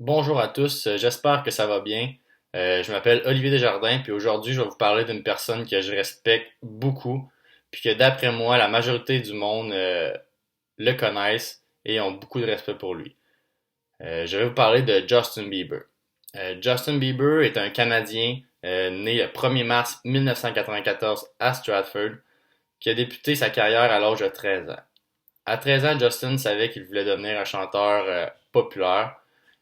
Bonjour à tous, j'espère que ça va bien. Je m'appelle Olivier Desjardins, puis aujourd'hui je vais vous parler d'une personne que je respecte beaucoup, puis que d'après moi la majorité du monde le connaissent et ont beaucoup de respect pour lui. Je vais vous parler de Justin Bieber. Justin Bieber est un Canadien né le 1er mars 1994 à Stratford, qui a débuté sa carrière à l'âge de 13 ans. À 13 ans, Justin savait qu'il voulait devenir un chanteur populaire,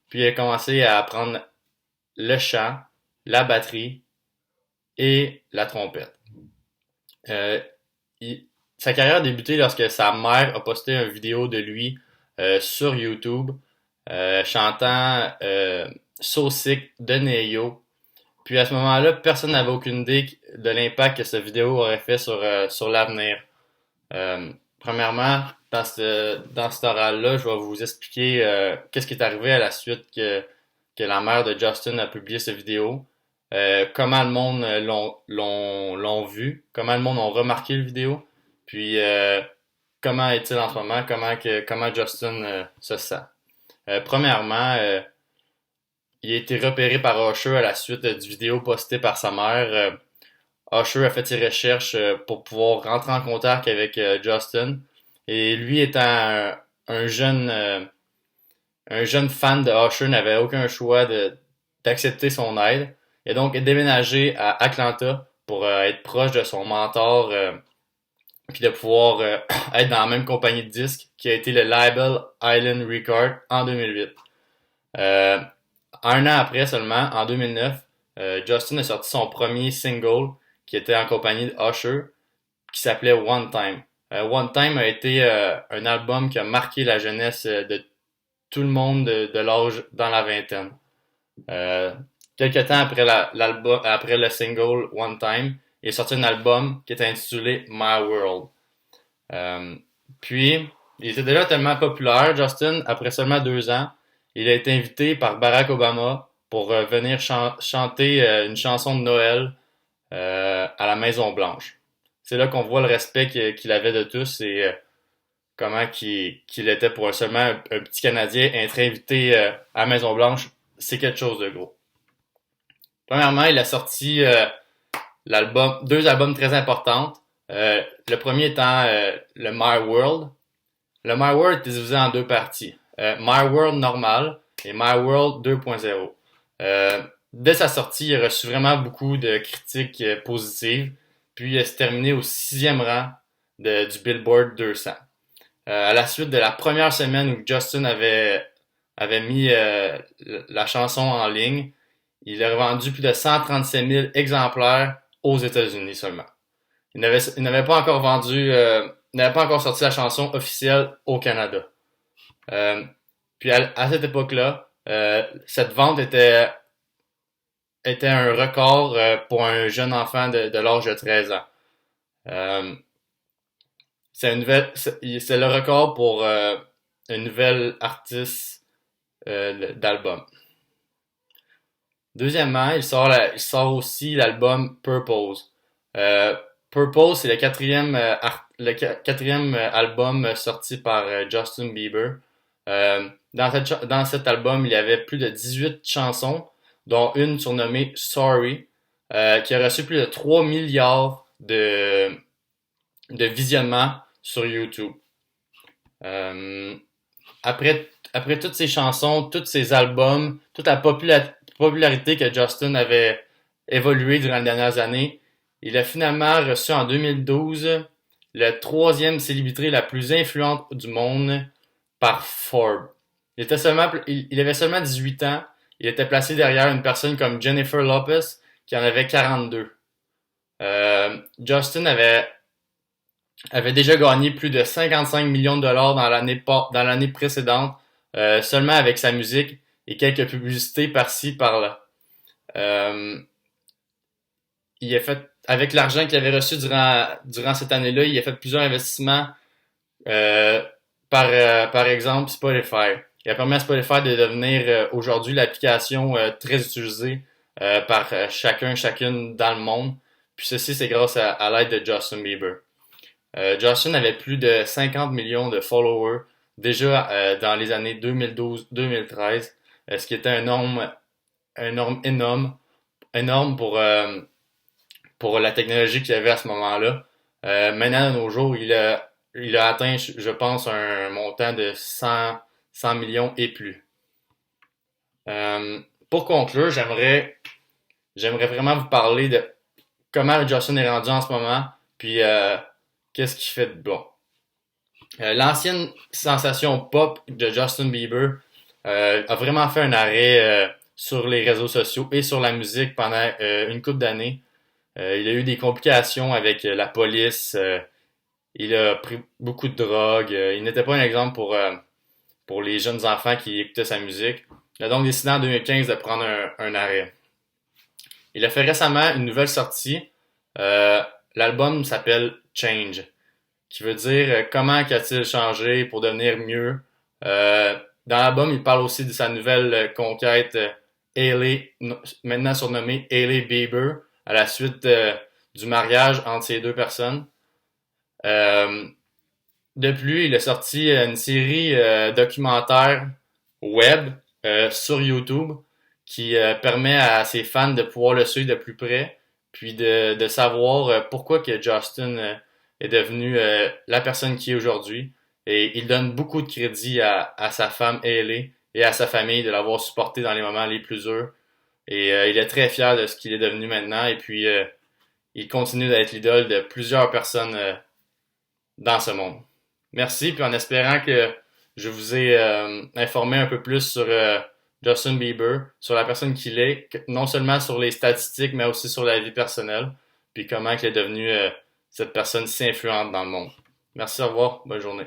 puis il a commencé à apprendre le chant, la batterie et la trompette. Euh, Sa carrière a débuté lorsque sa mère a posté une vidéo de lui sur YouTube chantant So Sick de Neo. Puis à ce moment-là, personne n'avait aucune idée de l'impact que cette vidéo aurait fait sur l'avenir. Premièrement, dans cet oral-là, je vais vous expliquer qu'est-ce qui est arrivé à la suite que la mère de Justin a publié cette vidéo, comment le monde l'ont vu, comment le monde a remarqué la vidéo, puis comment est-il en ce moment, comment Justin se sent. Premièrement, il a été repéré par Usher à la suite du vidéo posté par sa mère. Usher a fait ses recherches pour pouvoir rentrer en contact avec Justin. Et lui étant un jeune fan de Usher, n'avait aucun choix d'accepter son aide. Et donc est déménagé à Atlanta pour être proche de son mentor puis de pouvoir être dans la même compagnie de disques qui a été le label Island Record en 2008. Euh, un an après seulement, en 2009, Justin a sorti son premier single qui était en compagnie de Usher, qui s'appelait One Time. One Time a été un album qui a marqué la jeunesse de tout le monde de l'âge dans la vingtaine. Euh, Quelques temps après l'album, après le single One Time, il est sorti un album qui était intitulé My World. Euh, Puis, il était déjà tellement populaire, Justin, après seulement 2 ans, il a été invité par Barack Obama pour venir chanter une chanson de Noël à la Maison Blanche. C'est là qu'on voit le respect qu'il avait de tous et comment qu'il était pour seulement un petit Canadien être invité à la Maison Blanche, c'est quelque chose de gros. Premièrement, il a sorti deux albums très importants. Le premier étant le My World. Le My World est divisé en deux parties. My World normal et My World 2.0. Dès sa sortie, il a reçu vraiment beaucoup de critiques positives. Puis il s'est terminé au 6e rang du Billboard 200. À la suite de la première semaine où Justin avait mis la chanson en ligne, il a vendu plus de 137 000 exemplaires aux États-Unis seulement. Il n'avait pas encore il n'avait pas encore sorti la chanson officielle au Canada. Puis à cette époque-là, cette vente était un record pour un jeune enfant de l'âge de 13 ans. Euh, c'est le record pour une nouvelle artiste d'album. Deuxièmement, il sort aussi l'album Purpose. Euh, Purpose, c'est le quatrième album sorti par Justin Bieber. Dans cet album, il y avait plus de 18 chansons, dont une surnommée Sorry, qui a reçu plus de 3 milliards de visionnements sur YouTube. Euh, après toutes ces chansons, tous ces albums, toute la popularité que Justin avait évolué durant les dernières années, il a finalement reçu en 2012 le troisième célébrité la plus influente du monde par Forbes. Il avait seulement 18 ans. Il était placé derrière une personne comme Jennifer Lopez qui en avait 42. Justin avait déjà gagné plus de 55 millions de dollars dans l'année précédente, seulement avec sa musique et quelques publicités par-ci, par-là. Euh, il a fait, avec l'argent qu'il avait reçu durant cette année-là, il a fait plusieurs investissements, euh, par exemple Spotify. Il a permis à Spotify de devenir aujourd'hui l'application très utilisée par chacune dans le monde. Puis ceci, c'est grâce à l'aide de Justin Bieber. Justin avait plus de 50 millions de followers déjà dans les années 2012-2013. ce qui était énorme pour la technologie qu'il y avait à ce moment-là. Maintenant, de nos jours, il a atteint, je pense, un montant de 100 millions et plus. Euh, pour conclure, j'aimerais vraiment vous parler de comment Justin est rendu en ce moment, puis qu'est-ce qu'il fait de bon. L'ancienne sensation pop de Justin Bieber a vraiment fait un arrêt sur les réseaux sociaux et sur la musique pendant une couple d'années. Il a eu des complications avec la police. Il a pris beaucoup de drogue. Il n'était pas un exemple pour les jeunes enfants qui écoutaient sa musique. Il a donc décidé en 2015 de prendre un arrêt. Il a fait récemment une nouvelle sortie. Euh, L'album s'appelle Change, qui veut dire comment a-t-il changé pour devenir mieux. Dans l'album, il parle aussi de sa nouvelle conquête, Hailey, maintenant surnommée Hailey Bieber, à la suite du mariage entre ces deux personnes. Euh, de plus, il a sorti une série documentaire web sur YouTube qui permet à ses fans de pouvoir le suivre de plus près, puis de savoir pourquoi que Justin est devenu la personne qui est aujourd'hui. Et il donne beaucoup de crédit à sa femme Hailey et à sa famille de l'avoir supporté dans les moments les plus durs. Et il est très fier de ce qu'il est devenu maintenant. Et puis, il continue d'être l'idole de plusieurs personnes dans ce monde. Merci, puis en espérant que je vous ai informé un peu plus sur Justin Bieber, sur la personne qu'il est, non seulement sur les statistiques, mais aussi sur la vie personnelle, puis comment il est devenu cette personne si influente dans le monde. Merci, au revoir, bonne journée.